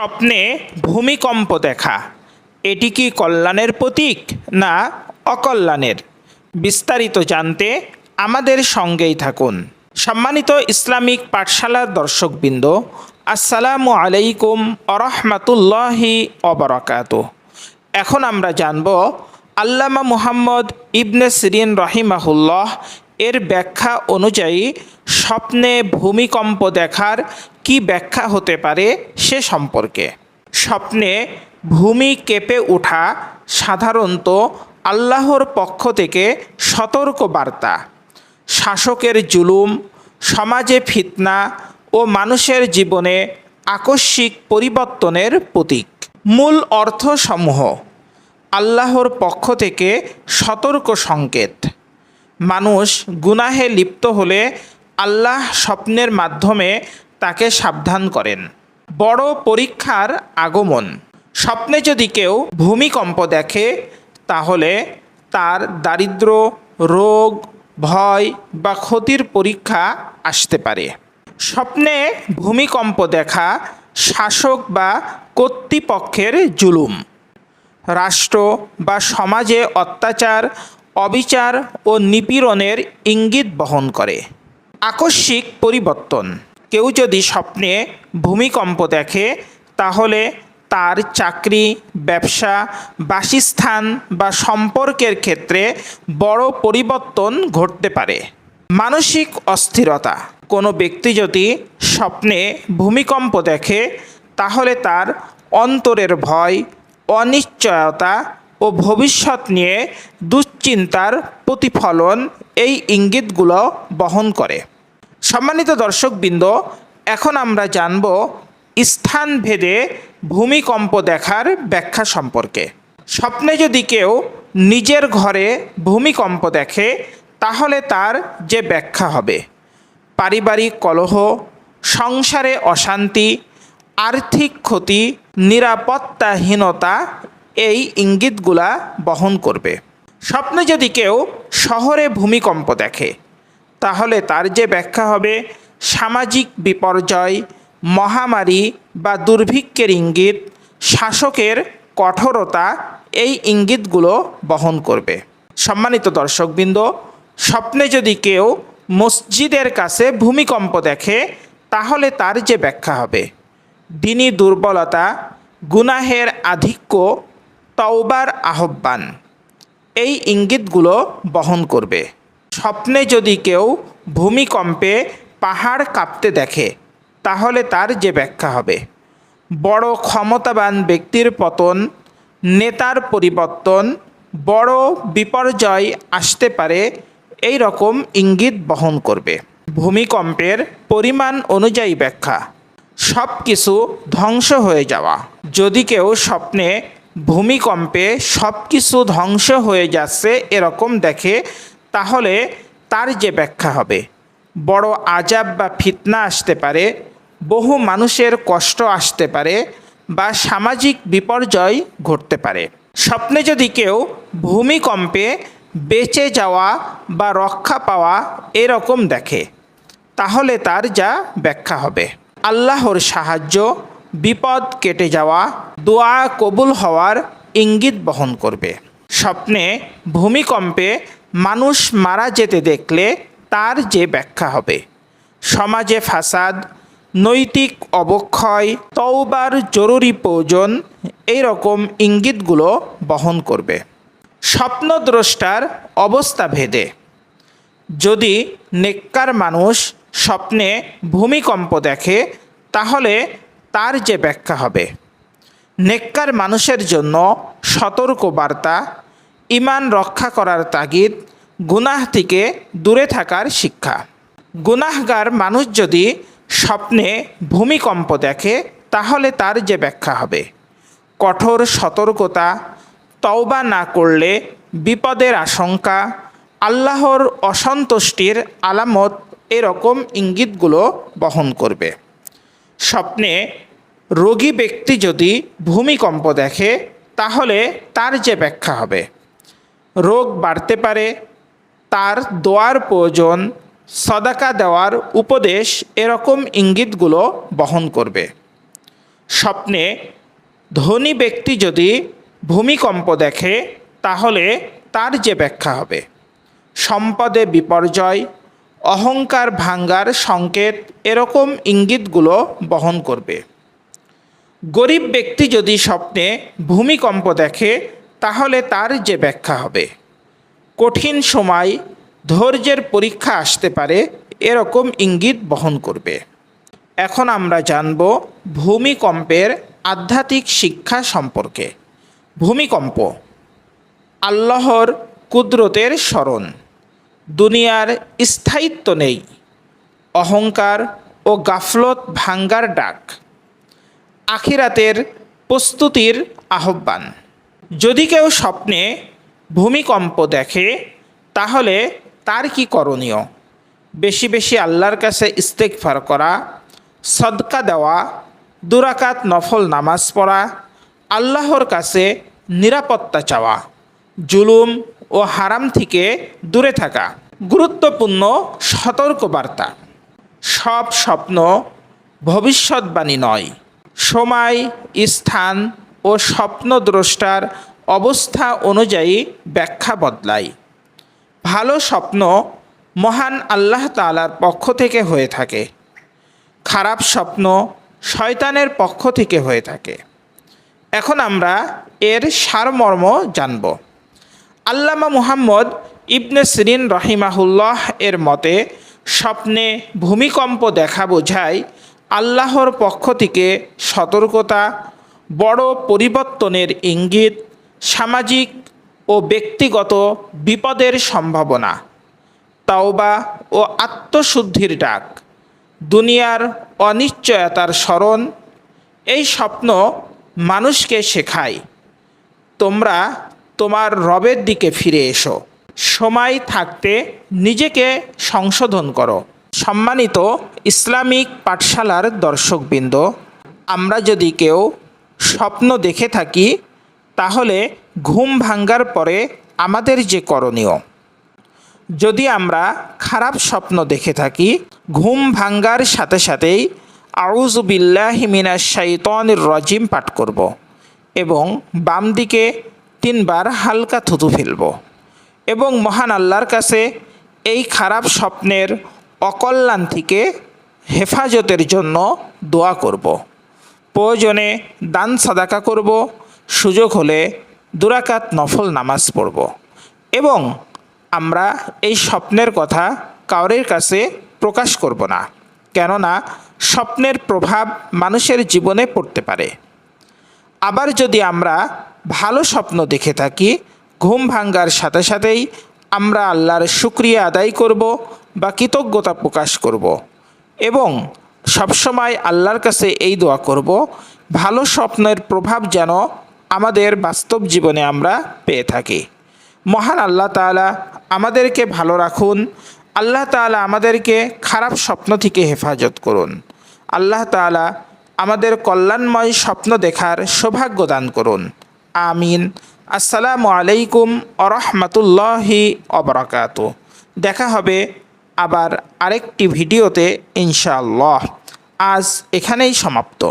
স্বপ্নে ভূমিকম্প দেখা এটি কি কল্যাণের প্রতীক না অকল্যাণের? বিস্তারিত জানতে আমাদের সঙ্গেই থাকুন। সম্মানিত ইসলামিক পাঠশালার দর্শকবৃন্দ, আসসালামু আলাইকুম আরহামাতুল্লাহি ওবারাকাতুহু। এখন আমরা জানব আল্লামা মুহাম্মদ ইবনে সিরিন রাহিমাহুল্লাহ এর ব্যাখ্যা অনুযায়ী স্বপ্নে ভূমিকম্প দেখার কি ব্যাখ্যা হতে পারে সে সম্পর্কে। স্বপ্নে ভূমি কেঁপে ওঠা সাধারণত আল্লাহর পক্ষ থেকে সতর্ক বার্তা, শাসকের জুলুম, সমাজে ফিতনা ও মানুষের জীবনে আকস্মিক পরিবর্তনের প্রতীক। মূল অর্থসমূহ: আল্লাহর পক্ষ থেকে সতর্ক সংকেত। মানুষ গুনাহে লিপ্ত হলে আল্লাহ স্বপ্নের মাধ্যমে তাকে সাবধান করেন। বড় পরীক্ষার আগমন। স্বপ্নে যদি কেউ ভূমিকম্প দেখে তাহলে তার দারিদ্র্য, রোগ, ভয় বা ক্ষতির পরীক্ষা আসতে পারে। স্বপ্নে ভূমিকম্প দেখা শাসক বা কর্তৃপক্ষের জুলুম, রাষ্ট্র বা সমাজে অত্যাচার, অবিচার ও নিপীড়নের ইঙ্গিত বহন করে। আকস্মিক পরিবর্তন। কেউ যদি স্বপ্নে ভূমিকম্প দেখে তাহলে তার চাকরি, ব্যবসা, বাসস্থান বা সম্পর্কের ক্ষেত্রে বড় পরিবর্তন ঘটতে পারে। মানসিক অস্থিরতা। কোনো ব্যক্তি যদি স্বপ্নে ভূমিকম্প দেখে তাহলে তার অন্তরের ভয়, অনিশ্চয়তা ও ভবিষ্যৎ নিয়ে দুশ্চিন্তার প্রতিফলন এই ইঙ্গিতগুলো বহন করে। সম্মানিত দর্শকবৃন্দ, এখন আমরা জানব স্থানভেদে ভূমিকম্প দেখার ব্যাখ্যা সম্পর্কে। স্বপ্নে যদি কেউ নিজের ঘরে ভূমিকম্প দেখে তাহলে তার যে ব্যাখ্যা হবে: পারিবারিক কলহ, সংসারে অশান্তি, আর্থিক ক্ষতি, নিরাপত্তাহীনতা এই ইঙ্গিতগুলা বহন করবে। স্বপ্নে যদি কেউ শহরে ভূমিকম্প দেখে তাহলে তার যে ব্যাখ্যা হবে: সামাজিক বিপর্যয়, মহামারী বা দুর্ভিক্ষের ইঙ্গিত, শাসকের কঠোরতা এই ইঙ্গিতগুলো বহন করবে। সম্মানিত দর্শকবৃন্দ, স্বপ্নে যদি কেউ মসজিদের কাছে ভূমিকম্প দেখে তাহলে তার যে ব্যাখ্যা হবে: দ্বীনি দুর্বলতা, গুনাহের আধিক্য, তওবার আহ্বান এই ইঙ্গিতগুলো বহন করবে। স্বপ্নে যদি কেউ ভূমিকম্পে পাহাড় কাঁপতে দেখে তাহলে তার যে ব্যাখ্যা হবে: বড় ক্ষমতাবান ব্যক্তির পতন, নেতার পরিবর্তন, বড় বিপর্যয় আসতে পারে এই রকম ইঙ্গিত বহন করবে। ভূমিকম্পের পরিমাণ অনুযায়ী ব্যাখ্যা: সব কিছু ধ্বংস হয়ে যাওয়া। যদি কেউ স্বপ্নে ভূমিকম্পে সব কিছু ধ্বংস হয়ে যাচ্ছে এরকম দেখে তাহলে তার যে ব্যাখ্যা হবে: বড় আযাব বা ফিতনা আসতে পারে, বহু মানুষের কষ্ট আসতে পারে বা সামাজিক বিপর্যয় ঘটতে পারে। স্বপ্নে যদি কেউ ভূমিকম্পে বেঁচে যাওয়া বা রক্ষা পাওয়া এরকম দেখে তাহলে তার যা ব্যাখ্যা হবে: আল্লাহর সাহায্য, বিপদ কেটে যাওয়া, দোয়া কবুল হওয়ার ইঙ্গিত বহন করবে। স্বপ্নে ভূমিকম্পে মানুষ মারা যেতে দেখলে তার যে ব্যাখ্যা হবে: সমাজে ফাসাদ, নৈতিক অবক্ষয়, তওবার জরুরি প্রয়োজন এই রকম ইঙ্গিতগুলো বহন করবে। স্বপ্নদ্রষ্টার অবস্থা ভেদে। যদি নেককার মানুষ স্বপ্নে ভূমিকম্প দেখে তাহলে তার যে ব্যাখ্যা হবে: নেককার মানুষের জন্য সতর্ক বার্তা, ঈমান রক্ষা করার তাগিদ, গুনাহ থেকে দূরে থাকার শিক্ষা। গুনাহগার মানুষ যদি স্বপ্নে ভূমিকম্প দেখে তাহলে তার যে ব্যাখ্যা হবে: কঠোর সতর্কতা, তওবা না করলে বিপদের আশঙ্কা, আল্লাহর অসন্তুষ্টির আলামত এরকম ইঙ্গিতগুলো বহন করবে। স্বপ্নে রোগী ব্যক্তি যদি ভূমিকম্প দেখে তাহলে তার যে ব্যাখ্যা হবে: রোগ বাড়তে পারে, তার দোয়ার প্রয়োজন, সদাকা দেওয়ার উপদেশ এরকম ইঙ্গিতগুলো বহন করবে। স্বপ্নে ধনী ব্যক্তি যদি ভূমিকম্প দেখে তাহলে তার যে ব্যাখ্যা হবে সম্পদে বিপর্যয়, অহংকার ভাঙ্গার সংকেত, এরকম ইঙ্গিতগুলো বহন করবে। গরিব ব্যক্তি যদি স্বপ্নে ভূমিকম্প দেখে তাহলে তার যে ব্যাখ্যা হবে কঠিন সময়, ধৈর্যের পরীক্ষা আসতে পারে, এরকম ইঙ্গিত বহন করবে। এখন আমরা জানব ভূমিকম্পের আধ্যাত্মিক শিক্ষা সম্পর্কে। ভূমিকম্প আল্লাহর কুদরতের স্মরণ। দুনিয়ার স্থায়িত্ব নেই, অহংকার ও গাফলত ভাঙ্গার ডাক, আখিরাতের প্রস্তুতির আহ্বান। যদি কেউ স্বপ্নে ভূমিকম্প দেখে তাহলে তার কি করণীয়? বেশি বেশি আল্লাহর কাছে ইস্তেগফার করা, সদকা দেওয়া, 2 রাকাত নফল নামাজ পড়া, আল্লাহর কাছে নিরাপত্তা চাওয়া, জুলুম ও হারাম থেকে দূরে থাকা। গুরুত্বপূর্ণ সতর্কবার্তা: সব স্বপ্ন ভবিষ্যৎবাণী নয়। সময়, স্থান ও স্বপ্নদ্রষ্টার অবস্থা অনুযায়ী ব্যাখ্যা বদলায়। ভালো স্বপ্ন মহান আল্লাহ তাআলার পক্ষ থেকে হয়ে থাকে, খারাপ স্বপ্ন শয়তানের পক্ষ থেকে হয়ে থাকে। এখন আমরা এর সারমর্ম জানব। আল্লামা মুহাম্মদ ইবনে সিরিন রহিমাহুল্লাহ এর মতে স্বপ্নে ভূমিকম্প দেখা বোঝায় আল্লাহর পক্ষ থেকে সতর্কতা, বড় পরিবর্তনের ইঙ্গিত, সামাজিক ও ব্যক্তিগত বিপদের সম্ভাবনা, তাওবা ও আত্মশুদ্ধির ডাক, দুনিয়ার অনিশ্চয়তার স্মরণ। এই স্বপ্ন মানুষকে শেখায় তোমরা তোমার রবের দিকে ফিরে এসো, সময় থাকতে নিজেকে সংশোধন করো। সম্মানিত ইসলামিক পাঠশালার দর্শকবৃন্দ, আমরা যদি কেউ স্বপ্ন দেখে থাকি তাহলে ঘুম ভাঙ্গার পরে আমাদের যে করণীয়, যদি আমরা খারাপ স্বপ্ন দেখে থাকি ঘুম ভাঙ্গার সাথে সাথেই আউযু বিল্লাহি মিনাশ শাইতানির রাজিম পাঠ করব এবং বাম দিকে 3 বার হালকা থুতু ফেলব এবং মহান আল্লাহর কাছে এই খারাপ স্বপ্নের অকল্যাণ থেকে হেফাজতের জন্য দোয়া করব। প্রয়োজনে দান সাদাকা করব, সুযোগ হলে 2 রাকাত নফল নামাজ পড়ব এবং আমরা এই স্বপ্নের কথা কাউরের কাছে প্রকাশ করব না, কেননা স্বপ্নের প্রভাব মানুষের জীবনে পড়তে পারে। আবার যদি আমরা ভালো স্বপ্ন দেখে থাকি ঘুম ভাঙ্গার সাথে সাথেই আমরা আল্লাহর শুকরিয়া আদায় করব বা কৃতজ্ঞতা প্রকাশ করব এবং সবসময় আল্লাহর কাছে এই দোয়া করব ভালো স্বপ্নের প্রভাব যেন আমাদের বাস্তব জীবনে আমরা পেয়ে থাকি। মহান আল্লাহ তাআলা আমাদেরকে ভালো রাখুন। আল্লাহ তাআলা আমাদেরকে খারাপ স্বপ্ন থেকে হেফাজত করুন। আল্লাহ তাআলা আমাদের কল্যাণময় স্বপ্ন দেখার সৌভাগ্য দান করুন। আমিন। আসসালামু আলাইকুম ওয়া রাহমাতুল্লাহি ওয়া বারাকাতুহু। দেখা হবে আবার আরেকটি ভিডিওতে ইনশাআল্লাহ। আজ এখানেই সমাপ্ত।